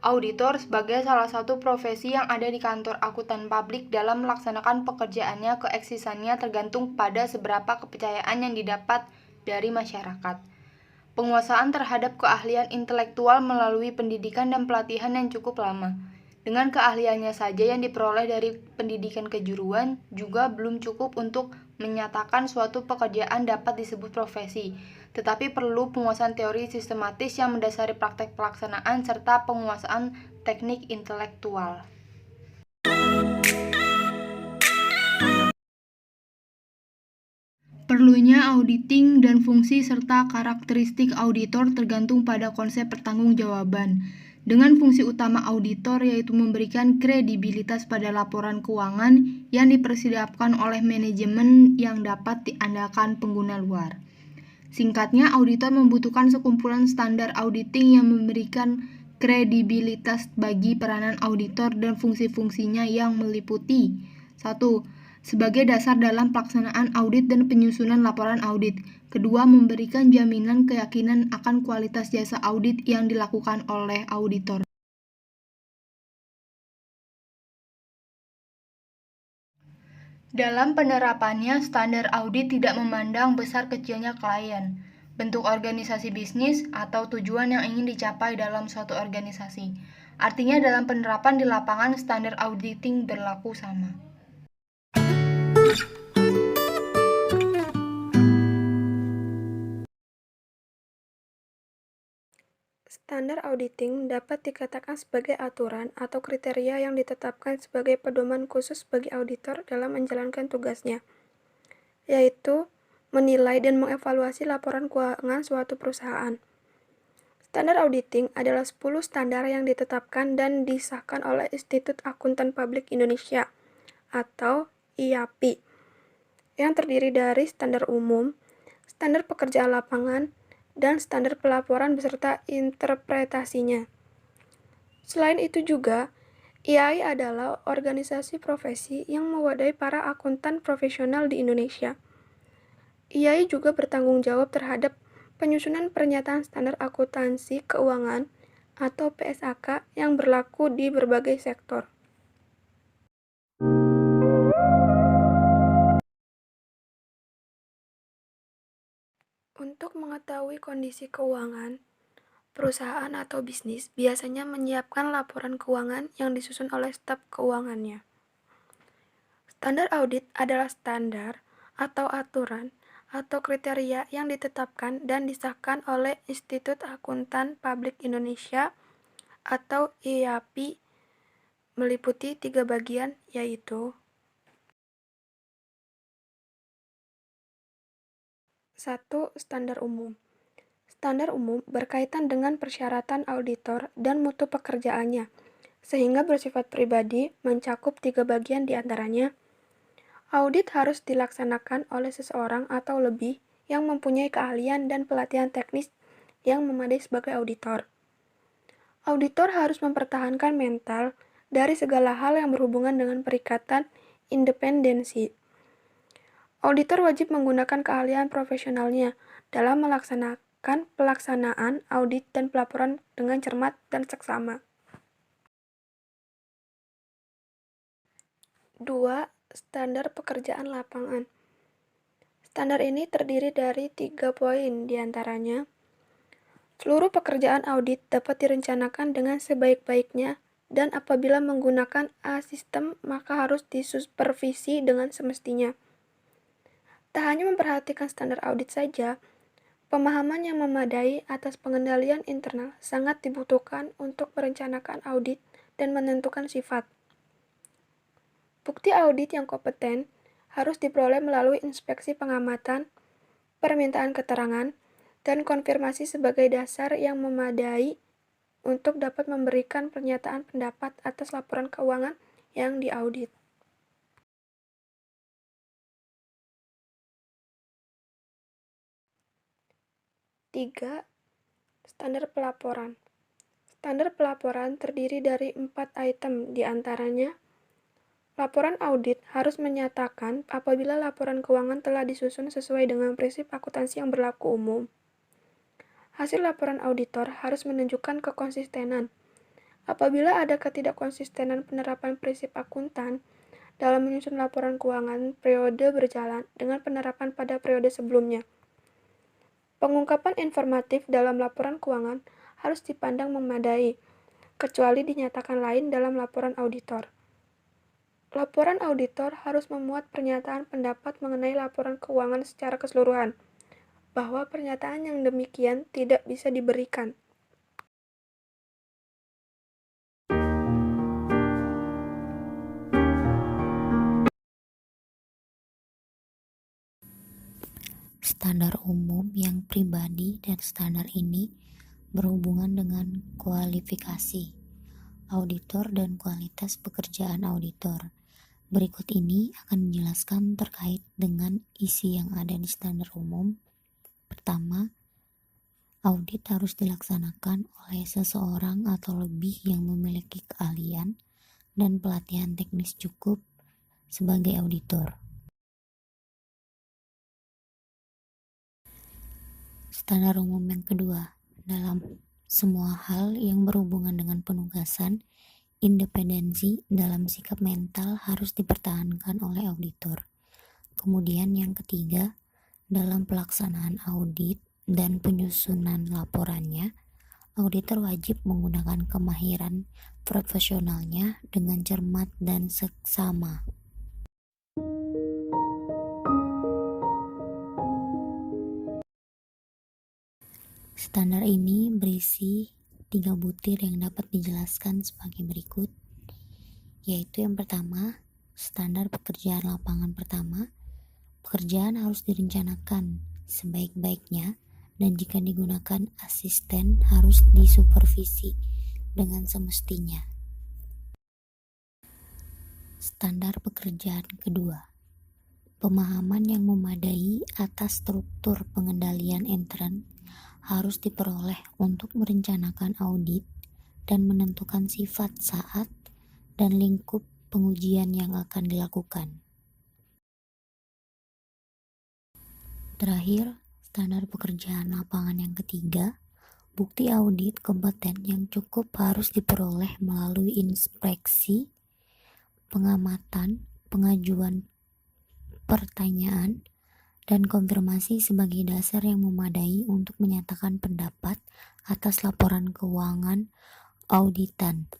Auditor sebagai salah satu profesi yang ada di kantor akuntan publik dalam melaksanakan pekerjaannya keeksistensinya tergantung pada seberapa kepercayaan yang didapat dari masyarakat. Penguasaan terhadap keahlian intelektual melalui pendidikan dan pelatihan yang cukup lama. Dengan keahliannya saja yang diperoleh dari pendidikan kejuruan juga belum cukup untuk menyatakan suatu pekerjaan dapat disebut profesi, tetapi perlu penguasaan teori sistematis yang mendasari praktek pelaksanaan serta penguasaan teknik intelektual. Perlunya auditing dan fungsi serta karakteristik auditor tergantung pada konsep pertanggungjawaban. Dengan fungsi utama auditor yaitu memberikan kredibilitas pada laporan keuangan yang dipersiapkan oleh manajemen yang dapat diandalkan pengguna luar. Singkatnya, auditor membutuhkan sekumpulan standar auditing yang memberikan kredibilitas bagi peranan auditor dan fungsi-fungsinya yang meliputi 1. Sebagai dasar dalam pelaksanaan audit dan penyusunan laporan audit. Kedua, memberikan jaminan keyakinan akan kualitas jasa audit yang dilakukan oleh auditor. Dalam penerapannya, standar audit tidak memandang besar kecilnya klien, bentuk organisasi bisnis, atau tujuan yang ingin dicapai dalam suatu organisasi. Artinya dalam penerapan di lapangan, standar auditing berlaku sama. Standar auditing dapat dikatakan sebagai aturan atau kriteria yang ditetapkan sebagai pedoman khusus bagi auditor dalam menjalankan tugasnya, yaitu menilai dan mengevaluasi laporan keuangan suatu perusahaan. Standar auditing adalah 10 standar yang ditetapkan dan disahkan oleh Institut Akuntan Publik Indonesia atau IAPI, yang terdiri dari standar umum, standar pekerjaan lapangan, dan standar pelaporan beserta interpretasinya. Selain itu juga, IAI adalah organisasi profesi yang mewadahi para akuntan profesional di Indonesia. IAI juga bertanggung jawab terhadap penyusunan pernyataan standar akuntansi keuangan atau PSAK yang berlaku di berbagai sektor. Untuk mengetahui kondisi keuangan, perusahaan atau bisnis biasanya menyiapkan laporan keuangan yang disusun oleh staf keuangannya. Standar audit adalah standar atau aturan atau kriteria yang ditetapkan dan disahkan oleh Institut Akuntan Publik Indonesia atau IAPI, meliputi 3 bagian, yaitu 1. Standar umum. Standar umum berkaitan dengan persyaratan auditor dan mutu pekerjaannya, sehingga bersifat pribadi mencakup 3 bagian diantaranya. Audit harus dilaksanakan oleh seseorang atau lebih yang mempunyai keahlian dan pelatihan teknis yang memadai sebagai auditor. Auditor harus mempertahankan mental dari segala hal yang berhubungan dengan perikatan independensi. Auditor wajib menggunakan keahlian profesionalnya dalam melaksanakan pelaksanaan audit dan pelaporan dengan cermat dan seksama. 2. Standar pekerjaan lapangan. Standar ini terdiri dari 3 poin diantaranya. Seluruh pekerjaan audit dapat direncanakan dengan sebaik-baiknya dan apabila menggunakan A-sistem maka harus disupervisi dengan semestinya. Tak hanya memperhatikan standar audit saja, pemahaman yang memadai atas pengendalian internal sangat dibutuhkan untuk merencanakan audit dan menentukan sifat. Bukti audit yang kompeten harus diperoleh melalui inspeksi pengamatan, permintaan keterangan, dan konfirmasi sebagai dasar yang memadai untuk dapat memberikan pernyataan pendapat atas laporan keuangan yang diaudit. 3. Standar pelaporan. Standar pelaporan terdiri dari 4 item, diantaranya laporan audit harus menyatakan apabila laporan keuangan telah disusun sesuai dengan prinsip akuntansi yang berlaku umum. Hasil laporan auditor harus menunjukkan kekonsistenan Apabila ada ketidakkonsistenan penerapan prinsip akuntan dalam menyusun laporan keuangan periode berjalan dengan penerapan pada periode sebelumnya. Pengungkapan informatif dalam laporan keuangan harus dipandang memadai, kecuali dinyatakan lain dalam laporan auditor. Laporan auditor harus memuat pernyataan pendapat mengenai laporan keuangan secara keseluruhan, bahwa pernyataan yang demikian tidak bisa diberikan. Standar umum yang pribadi dan standar ini berhubungan dengan kualifikasi auditor dan kualitas pekerjaan auditor. Berikut ini akan menjelaskan terkait dengan isi yang ada di standar umum. Pertama, audit harus dilaksanakan oleh seseorang atau lebih yang memiliki keahlian dan pelatihan teknis cukup sebagai auditor. Standar umum yang kedua, dalam semua hal yang berhubungan dengan penugasan, independensi dalam sikap mental harus dipertahankan oleh auditor. Kemudian yang ketiga, dalam pelaksanaan audit dan penyusunan laporannya, auditor wajib menggunakan kemahiran profesionalnya dengan cermat dan seksama. Standar ini berisi 3 butir yang dapat dijelaskan sebagai berikut, yaitu yang pertama, standar pekerjaan lapangan pertama. Pekerjaan harus direncanakan sebaik-baiknya dan jika digunakan asisten harus disupervisi dengan semestinya. Standar pekerjaan kedua, pemahaman yang memadai atas struktur pengendalian intern harus diperoleh untuk merencanakan audit dan menentukan sifat saat dan lingkup pengujian yang akan dilakukan. Terakhir, standar pekerjaan lapangan yang ketiga, bukti audit kompeten yang cukup harus diperoleh melalui inspeksi, pengamatan, pengajuan pertanyaan, dan konfirmasi sebagai dasar yang memadai untuk menyatakan pendapat atas laporan keuangan auditan.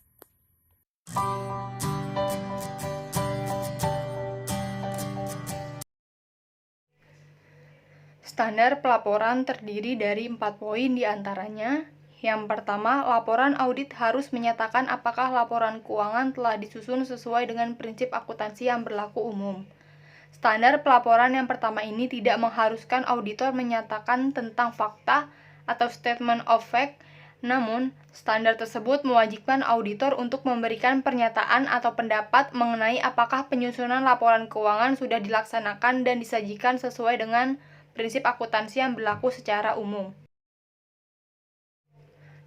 Standar pelaporan terdiri dari 4 poin diantaranya. Yang pertama, laporan audit harus menyatakan apakah laporan keuangan telah disusun sesuai dengan prinsip akuntansi yang berlaku umum. Standar pelaporan yang pertama ini tidak mengharuskan auditor menyatakan tentang fakta atau statement of fact, namun standar tersebut mewajibkan auditor untuk memberikan pernyataan atau pendapat mengenai apakah penyusunan laporan keuangan sudah dilaksanakan dan disajikan sesuai dengan prinsip akuntansi yang berlaku secara umum.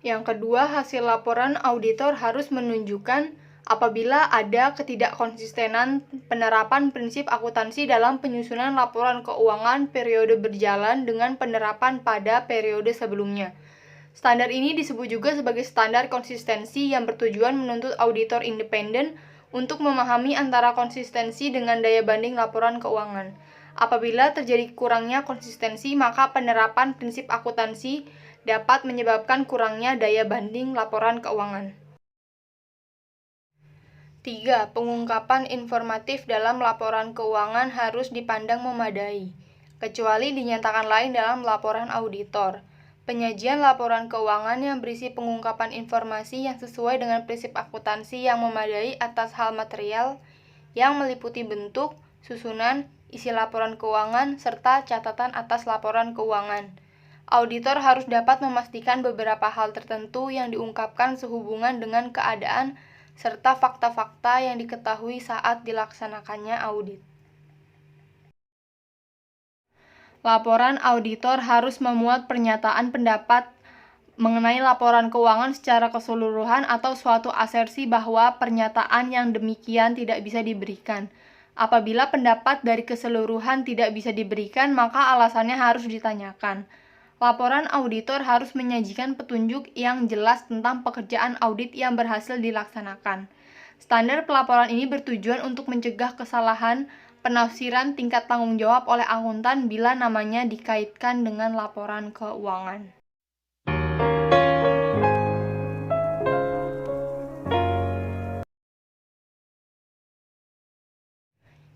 Yang kedua, hasil laporan auditor harus menunjukkan apabila ada ketidakkonsistenan penerapan prinsip akuntansi dalam penyusunan laporan keuangan periode berjalan dengan penerapan pada periode sebelumnya. Standar ini disebut juga sebagai standar konsistensi yang bertujuan menuntut auditor independen untuk memahami antara konsistensi dengan daya banding laporan keuangan. Apabila terjadi kurangnya konsistensi, maka penerapan prinsip akuntansi dapat menyebabkan kurangnya daya banding laporan keuangan. 3. Pengungkapan informatif dalam laporan keuangan harus dipandang memadai, kecuali dinyatakan lain dalam laporan auditor. Penyajian laporan keuangan yang berisi pengungkapan informasi yang sesuai dengan prinsip akuntansi yang memadai atas hal material yang meliputi bentuk, susunan, isi laporan keuangan, serta catatan atas laporan keuangan. Auditor harus dapat memastikan beberapa hal tertentu yang diungkapkan sehubungan dengan keadaan serta fakta-fakta yang diketahui saat dilaksanakannya audit. Laporan auditor harus memuat pernyataan pendapat mengenai laporan keuangan secara keseluruhan atau suatu asersi bahwa pernyataan yang demikian tidak bisa diberikan. Apabila pendapat dari keseluruhan tidak bisa diberikan, maka alasannya harus ditanyakan. Laporan auditor harus menyajikan petunjuk yang jelas tentang pekerjaan audit yang berhasil dilaksanakan. Standar pelaporan ini bertujuan untuk mencegah kesalahan penafsiran tingkat tanggung jawab oleh akuntan bila namanya dikaitkan dengan laporan keuangan.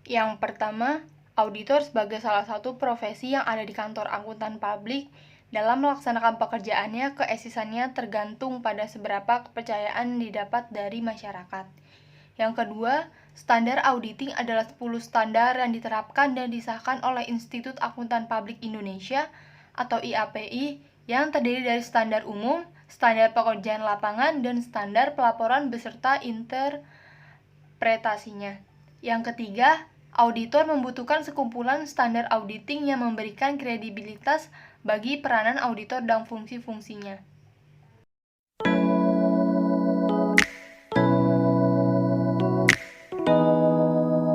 Yang pertama, auditor sebagai salah satu profesi yang ada di kantor akuntan publik, dalam melaksanakan pekerjaannya, keesisannya tergantung pada seberapa kepercayaan didapat dari masyarakat. Yang kedua, standar auditing adalah 10 standar yang diterapkan dan disahkan oleh Institut Akuntan Publik Indonesia atau IAPI yang terdiri dari standar umum, standar pekerjaan lapangan, dan standar pelaporan beserta interpretasinya. Yang ketiga, auditor membutuhkan sekumpulan standar auditing yang memberikan kredibilitas bagi peranan auditor dan fungsi-fungsinya.